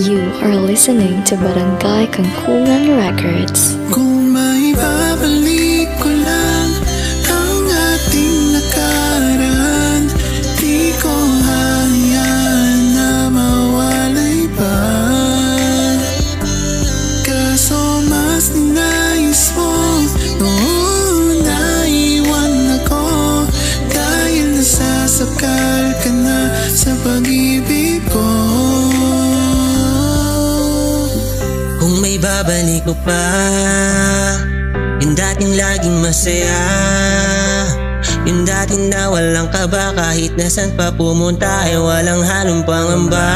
You are listening to Barangay Kangkungan Records. Kung maibabalik ko lang ang ating nakaraan, di ko hayaan na mawalay pa. Kaso mas ninais mo noon naiwan ako, dahil nasasakal ka na sa pag-ibig ko. Kung may babalik mo pa yung dating laging masaya, yung dating na walang kaba, kahit nasan pa pumunta ay walang halong pangamba.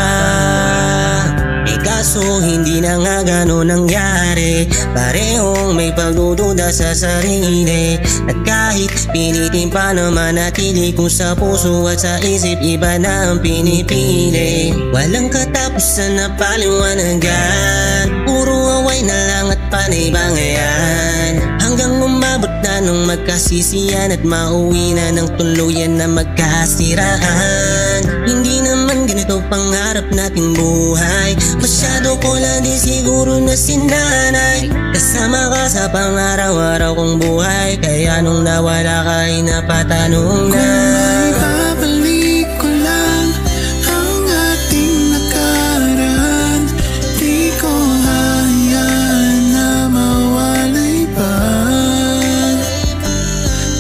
Kaso hindi na nga gano'n nangyari, parehong may pagdududa sa sarili. At kahit pinitin pa na manatili, kung sa puso at sa isip iba na ang pinipili. Walang katapusan na paliwanagan, puro away na lang at panay bangayan, hanggang umabot na nung magkasisiyan at mauwi na ng tuluyan na magkasiraan. Hindi naman ganito pangarap nating buhay, masyado ko lang din siguro na sinanay. Kasama ka sa pangaraw-araw kong buhay, kaya nung nawala ka ay napatanong na. Kung maibabalik ko lang ang ating nakaraan, di ko hayaan na mawalay pa.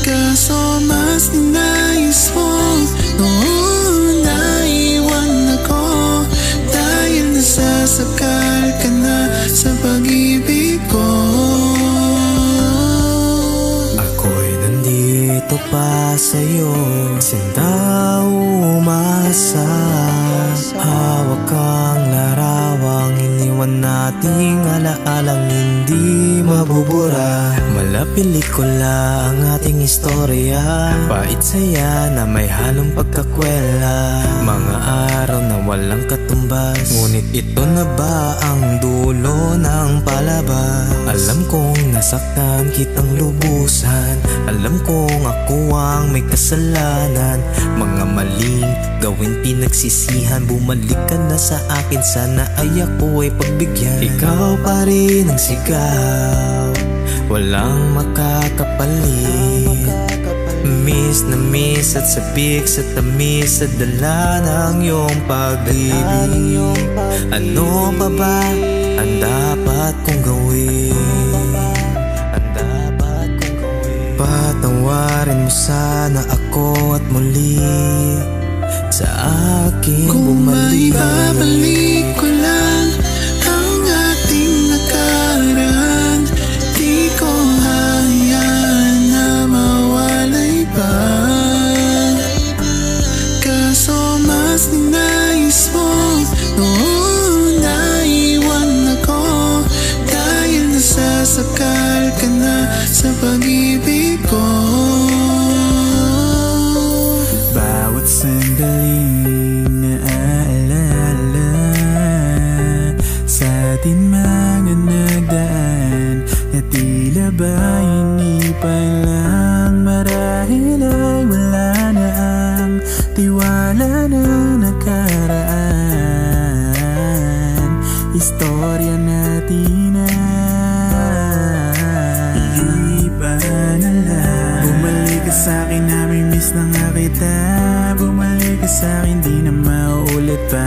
Kaso mas ninais mo noon naiwan ako, dahil nasasakal ka na sa pag-ibig ko. Ako'y nandito pa sa'yo, sinta umasa. Hawak kang larawang iniwan nating alaalang hindi mabubura. Malapelikula ang ating istorya, pait saya na may halong pagkakwela. Mga araw na walang katumbas, ngunit ito na ba ang dulo ng palabas? Alam kong nasaktan kitang lubusan, alam kong ako ang may kasalanan. Mga maling gawin pinagsisihan, bumalik ka na sa akin, sana ay ako ay pagbigyan. Ikaw pa rin ang sigaw, walang makakapalit. Miss na miss at sabik sa tamis, sa dala ng iyong pag-ibig. Ano pa ba ang dapat kong gawin? Patawarin mo sana ako at muli sa akin Kung bumalik. maibabalik ko lang ang ating nakaraan, di ko hayaan na mawalay pa. Kaso mas ninais mo noon naiwan ako, dahil nasasakal ka na sa pag-ibig ko. Bawat sandaling naaalala sa ating mga nagdaan, na tila ba hindi pa lang, marahil ay wala na ang tiwala na nakaraan. Istorya natin na iba na lang. Bumalik ka sa'kin, nami-miss na nga kita. Bumalik ka sa'kin, di na mauulit pa.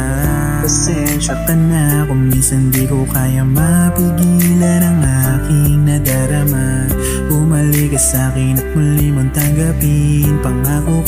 Pasensya ka na kung minsan di ko kaya mapigilan ang aking nadarama. Bumalik ka sa'kin at muli mong tanggapin, pangako